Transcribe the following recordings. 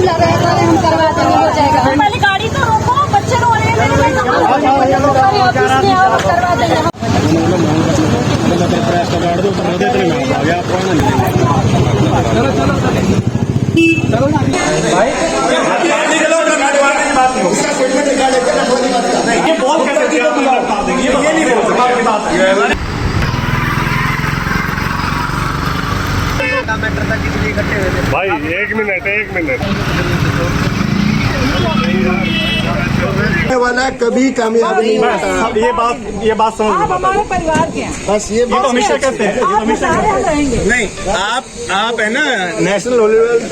लग रहे हैं, हम करवा देंगे, हो जाएगा। पहले गाड़ी तो रोको, बच्चे रो रहे हैं, करवा देंगे। भाई एक मिनट वाला कभी कामयाब नहीं होता। ये बात समझ आप हमारे परिवार के हैं, बस ये तो हमेशा कहते हैं, आप सारे हम रहेंगे। नहीं, आप है ना नेशनल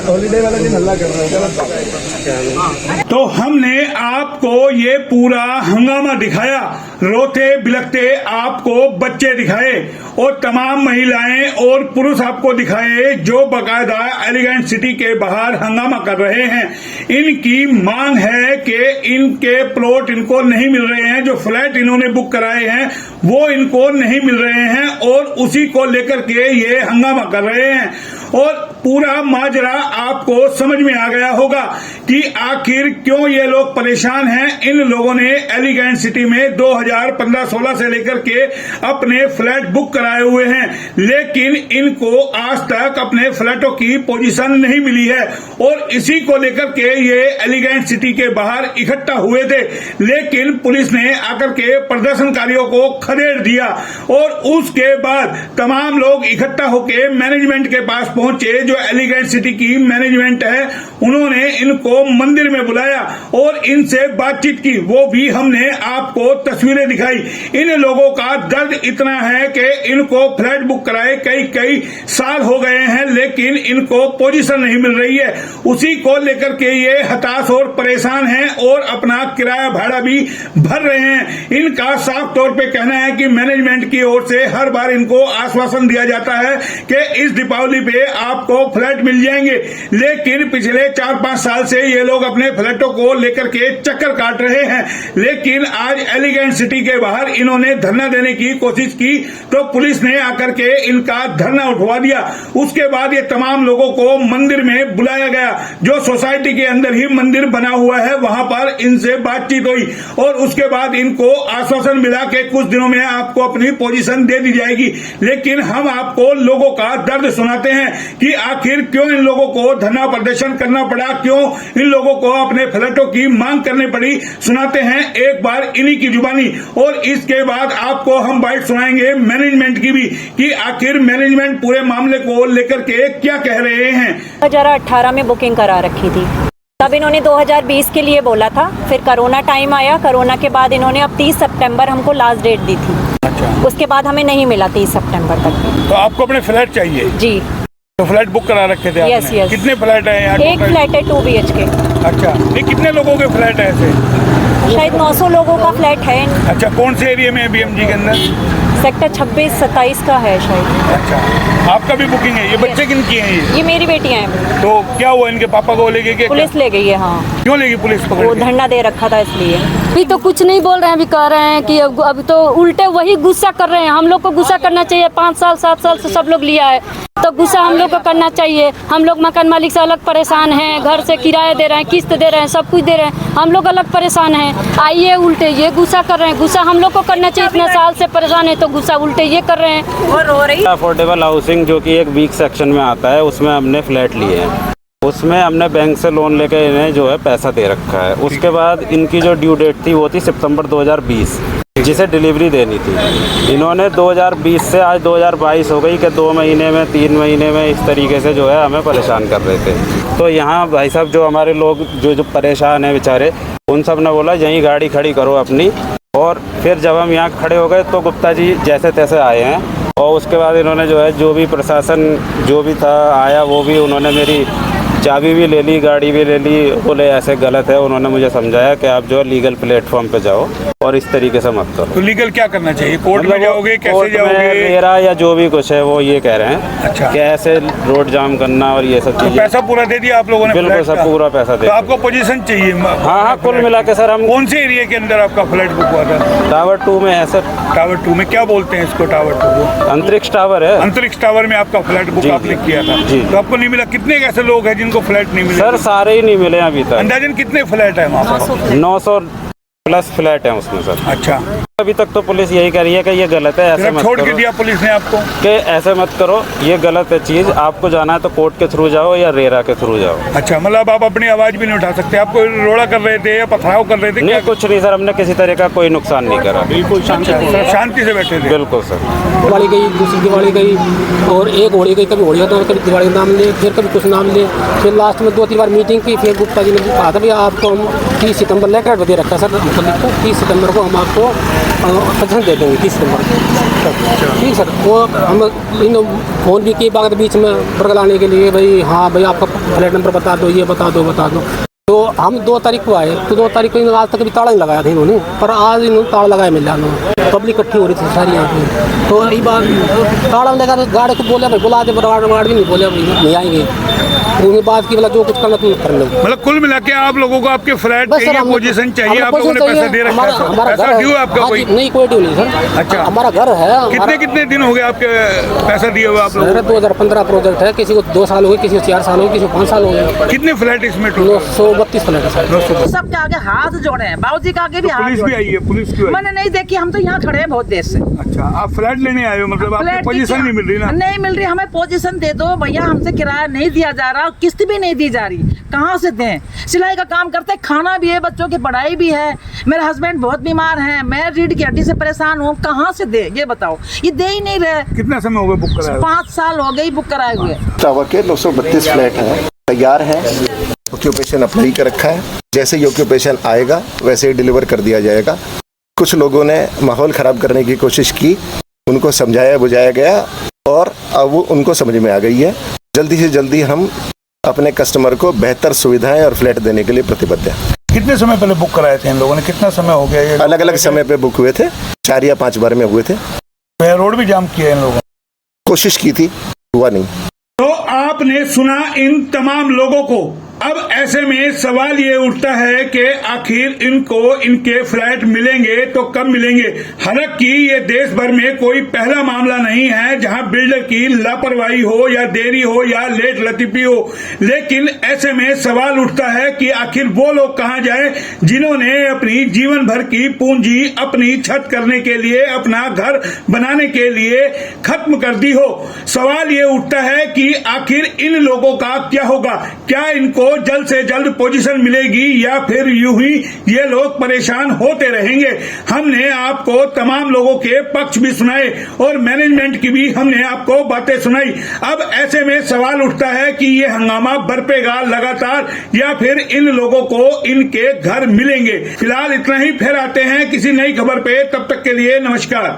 हॉलीडे वाला दिन हल्ला कर रहे हैं। तो हमने आपको ये पूरा हंगामा दिखाया, रोते बिलखते आपको बच्चे दिखाए और तमाम महिलाएं और पुरुष आपको दिखाए जो बकायदा एलिगेंट सिटी के बाहर हंगामा कर रहे हैं। इनकी मांग है कि इनके प्लॉट इनको नहीं मिल रहे हैं, जो फ्लैट इन्होंने बुक कराए हैं वो इनको नहीं मिल रहे हैं और उसी को लेकर के ये हंगामा कर रहे हैं। और पूरा माजरा आपको समझ में आ गया होगा कि आखिर क्यों ये लोग परेशान हैं। इन लोगों ने एलिगेंट सिटी में 2015-16 से लेकर के अपने फ्लैट बुक कराए हुए हैं, लेकिन इनको आज तक अपने फ्लैटों की पोजीशन नहीं मिली है और इसी को लेकर के ये एलिगेंट सिटी के बाहर इकट्ठा हुए थे। लेकिन पुलिस ने आकर के प्रदर्शनकारियों को खदेड़ दिया और उसके बाद तमाम लोग इकट्ठा होकर मैनेजमेंट के पास पहुंचे। जो एलिगेंट सिटी की मैनेजमेंट है उन्होंने इनको मंदिर में बुलाया और इनसे बातचीत की, वो भी हमने आपको तस्वीरें दिखाई। इन लोगों का दर्द इतना है कि इनको फ्लैट बुक कराए कई साल हो गए हैं, लेकिन इनको पोजीशन नहीं मिल रही है। उसी को लेकर के ये हताश और परेशान हैं और अपना किराया भाड़ा भी भर रहे हैं। इनका साफ तौर पे कहना है कि मैनेजमेंट की ओर से हर बार इनको आश्वासन दिया जाता है कि इस दीपावली पे आपको फ्लैट मिल जाएंगे, लेकिन पिछले 4-5 साल से ये लोग अपने फ्लैटों को लेकर के चक्कर काट रहे हैं। लेकिन आज एलिगेंट सिटी के बाहर इन्होंने धरना देने की कोशिश की तो पुलिस ने आकर के इनका धरना उठवा दिया। उसके बाद ये तमाम लोगों को मंदिर में बुलाया गया, जो सोसाइटी के अंदर ही मंदिर बना हुआ है, वहां पर इनसे बातचीत हुई और उसके बाद इनको आश्वासन मिला कि कुछ दिनों में आपको अपनी पोजीशन दे दी जाएगी। लेकिन हम आपको लोगों का दर्द सुनाते हैं कि आखिर क्यों इन लोगों को धरना प्रदर्शन करना पड़ा, क्यों इन लोगों को अपने फ्लैटों की मांग करनी पड़ी। सुनाते हैं एक बार इन्हीं की जुबानी और इसके बाद आपको हम बाइट सुनाएंगे मैनेजमेंट की भी कि आखिर मैनेजमेंट पूरे मामले को लेकर के क्या कह रहे हैं। 2018 में बुकिंग करा रखी थी, तब इन्होंने 2020 के लिए बोला था। फिर कोरोना टाइम आया, कोरोना के बाद इन्होंने अब 30 सितंबर हमको लास्ट डेट दी थी। अच्छा। उसके बाद हमें नहीं मिला 30 सितंबर तक। तो आपको अपने फ्लैट चाहिए? जी। तो फ्लैट बुक करा रखे थे आपने? यस। कितने फ्लैट हैं यहाँ? एक फ्लैट है 2 BHK। अच्छा, ये कितने लोगों के फ्लैट है ऐसे? शायद 900 लोगों का फ्लैट है। अच्छा, कौन से एरिया में है BMG के अंदर? सेक्टर 26-27 का है शायद। अच्छा, आपका भी बुकिंग है? ये बच्चे किनकी हैं? ये मेरी बेटियां हैं। तो क्या हुआ, इनके पापा को ले गए? पुलिस ले गई है। हाँ। क्यों लेगी पुलिस पकड़ वो के? धरना दे रखा था इसलिए। अभी तो कुछ नहीं बोल रहे हैं, अभी कह रहे हैं कि अब तो उल्टे वही गुस्सा कर रहे हैं। हम लोग को गुस्सा करना चाहिए, 5 साल 7 साल से सब लोग लिया है तो गुस्सा हम लोग को करना चाहिए। हम लोग मकान मालिक से अलग परेशान हैं, घर से किराया दे रहे हैं, किस्त दे रहे हैं, सब कुछ दे रहे हैं, हम लोग अलग परेशान हैं। आइए उल्टे ये गुस्सा कर रहे हैं। गुस्सा हम लोग को करना चाहिए, इतना साल से परेशान है तो गुस्सा उल्टे ये कर रहे हैं। वो रो रही। अफोर्डेबल हाउसिंग जो कि एक वीक सेक्शन में आता है, उसमें हमने फ्लैट लिए हैं। उसमें हमने बैंक से लोन लेके इन्हें जो है पैसा दे रखा है। उसके बाद इनकी जो ड्यू डेट थी वो थी सितंबर 2020, जिसे डिलीवरी देनी थी। इन्होंने 2020 से आज 2022 हो गई कि 2 महीने में 3 महीने में इस तरीके से जो है हमें परेशान कर रहे थे। तो यहाँ भाई साहब जो हमारे लोग जो परेशान हैं बेचारे, उन सब ने बोला यहीं गाड़ी खड़ी करो अपनी। और फिर जब हम यहाँ खड़े हो गए तो गुप्ता जी जैसे तैसे आए हैं और उसके बाद इन्होंने जो है जो भी प्रशासन जो भी था आया, वो भी उन्होंने मेरी चाबी भी ले ली, गाड़ी भी ले ली। बोले ऐसे गलत है। उन्होंने मुझे समझाया कि आप जो है लीगल प्लेटफॉर्म पे जाओ और इस तरीके से मत करो। तो लीगल क्या करना चाहिए? कोर्ट में जाओगे, कैसे कोर्ट में जाओगे? रेरा या जो भी कुछ है वो ये कह रहे हैं अच्छा। कि ऐसे रोड जाम करना और ये सब तो चीजें। पैसा पूरा दे दिया आप लोगों ने? बिल्कुल फ्लैट सब का? पूरा पैसा दे। तो आपको पोजीशन चाहिए? हाँ, कुल मिला के सर हम कौन से एरिया के अंदर आपका फ्लैट बुक हुआ था? टावर 2 में है सर। टावर 2 में क्या बोलते हैं इसको? टावर 2 को अंतरिक्ष टावर है। अंतरिक्ष टावर में आपका फ्लैट बुक जी, आपने किया था? जी। तो आपको नहीं मिला? कितने ऐसे लोग हैं जिनको फ्लैट नहीं मिले? सर सारे ही नहीं मिले अभी तक। अंदाजन कितने फ्लैट है वहाँ पर? 900 प्लस फ्लैट है उसमें सर। अच्छा, अभी तक तो पुलिस यही कह रही है कि ये गलत है, ऐसे सिर्फ मत छोड़ के करो, दिया पुलिस ने आपको कि ऐसे मत करो, ये गलत है चीज। आपको जाना है तो कोर्ट के थ्रू जाओ या रेरा के थ्रू जाओ। अच्छा, मतलब आप अपनी आवाज भी नहीं उठा सकते? आपको रोड़ा कर रहे थे या पथराव कर रहे थे? नहीं, कुछ नहीं सर, हमने किसी तरह का कोई नुकसान नहीं करा। बिल्कुल शांति से बैठे थे? बिल्कुल सर। दिवाली गई, दूसरी दिवाली गई और एक होली गई, कभी होली होता कभी दिवाली का नाम ले, फिर कभी कुछ नाम ले, फिर लास्ट में 2-3 बार मीटिंग की। फिर गुप्ता जी ने कहा था भैया आपको हम 30 सितंबर लेकर दे रखा सर, 30 सितंबर को हम आपको पसंद दे देंगे, 30 सितंबर को। ठीक सर, वो हम फ़ोन भी किए बाद बीच में बरगलाने के लिए, भाई हाँ भाई आपका फ्लैट नंबर बता दो, ये बता दो। तो हम 2 तारीख को आए, तो 2 तारीख को आज तक भी ताला नहीं लगाया था इन्होंने, पर आज इन्होंने ताला लगाया मिल जाना। पब्लिक इकट्ठी हो रही थी सारी यहाँ पे, तो यही बात ताला लगा गाड़ी को बोले भाई बुला दे, गाड़ी भी नहीं बोले भाई नहीं आएंगे। उन्हें बात की बोला जो कुछ करना तुम कर लो। मतलब कुल मिला के आप लोगों को आपके फ्लैट चाहिए, पोजीशन चाहिए, आप लोगों ने पैसा दे रखा है? हमारा पैसा घर ड्यू है आपका? कोई नहीं, कोई ड्यू नहीं सर। अच्छा, हमारा घर है। कितने दिन हो गए आपके पैसा दिए हुए आप लोग? 2015 प्रोजेक्ट है, किसी को 2 साल हो गए, किसी को 4 साल हो गए, किसी को 5 साल हो गए। कितने फ्लैट इसमें? 932 फ्लैट है सर। सबके आगे हाथ जोड़े हैं, बाबूजी के आगे भी हाथ पुलिस भी आई है? पुलिस क्यों आई? मैंने नहीं देखी, हम तो यहाँ खड़े हैं बहुत देर से। अच्छा, आप फ्लैट लेने आए हो? मतलब आपको फ्लैट की पोजीशन क्या- नहीं मिल रही ना? नहीं मिल रही, हमें पोजीशन दे दो भैया, हमसे किराया नहीं दिया जा रहा, किस्त भी नहीं दी जा रही, कहाँ से दें? सिलाई का काम करते हैं, खाना भी है, बच्चों की पढ़ाई भी है, मेरे हस्बैंड बहुत बीमार हैं, मैं रीढ़ की हड्डी से परेशान हूँ, कहाँ से दे? ये बताओ, ये दे ही नहीं रहे। कितना समय हो गया बुक कराया? 5 साल हो गई बुक कराए हुए। टावर के 932 फ्लैट हैं, तैयार हैं, ऑक्यूपेशन अप्लाई कर रखा है। जैसे ही ऑक्यूपेशन आएगा वैसे ही डिलीवर कर दिया जाएगा। कुछ लोगों ने माहौल ख़राब करने की कोशिश की, उनको समझाया बुझाया गया और अब वो उनको समझ में आ गई है। जल्दी से जल्दी हम अपने कस्टमर को बेहतर सुविधाएं और फ्लैट देने के लिए प्रतिबद्ध हैं। कितने समय पहले बुक कराए थे इन लोगों ने? कितना समय हो गया ये? अलग अलग समय पे बुक हुए थे, 4 या 5 बार में हुए थे। रोड भी जाम किया इन लोगों ने? कोशिश की थी, हुआ नहीं। तो आपने सुना इन तमाम लोगों को। अब ऐसे में सवाल ये उठता है कि आखिर इनको इनके फ्लैट मिलेंगे तो कब मिलेंगे? हालांकि ये देश भर में कोई पहला मामला नहीं है जहां बिल्डर की लापरवाही हो या देरी हो या लेट लतीफी हो, लेकिन ऐसे में सवाल उठता है कि आखिर वो लोग कहां जाएं जिन्होंने अपनी जीवन भर की पूंजी अपनी छत करने के लिए, अपना घर बनाने के लिए खत्म कर दी हो। सवाल ये उठता है कि आखिर इन लोगों का क्या होगा? क्या इनको जल्द से जल्द पोजीशन मिलेगी या फिर यूं ही ये लोग परेशान होते रहेंगे? हमने आपको तमाम लोगों के पक्ष भी सुनाए और मैनेजमेंट की भी हमने आपको बातें सुनाई। अब ऐसे में सवाल उठता है कि ये हंगामा बरपेगा लगातार या फिर इन लोगों को इनके घर मिलेंगे? फिलहाल इतना ही, फिर आते हैं किसी नई खबर पे, तब तक के लिए नमस्कार।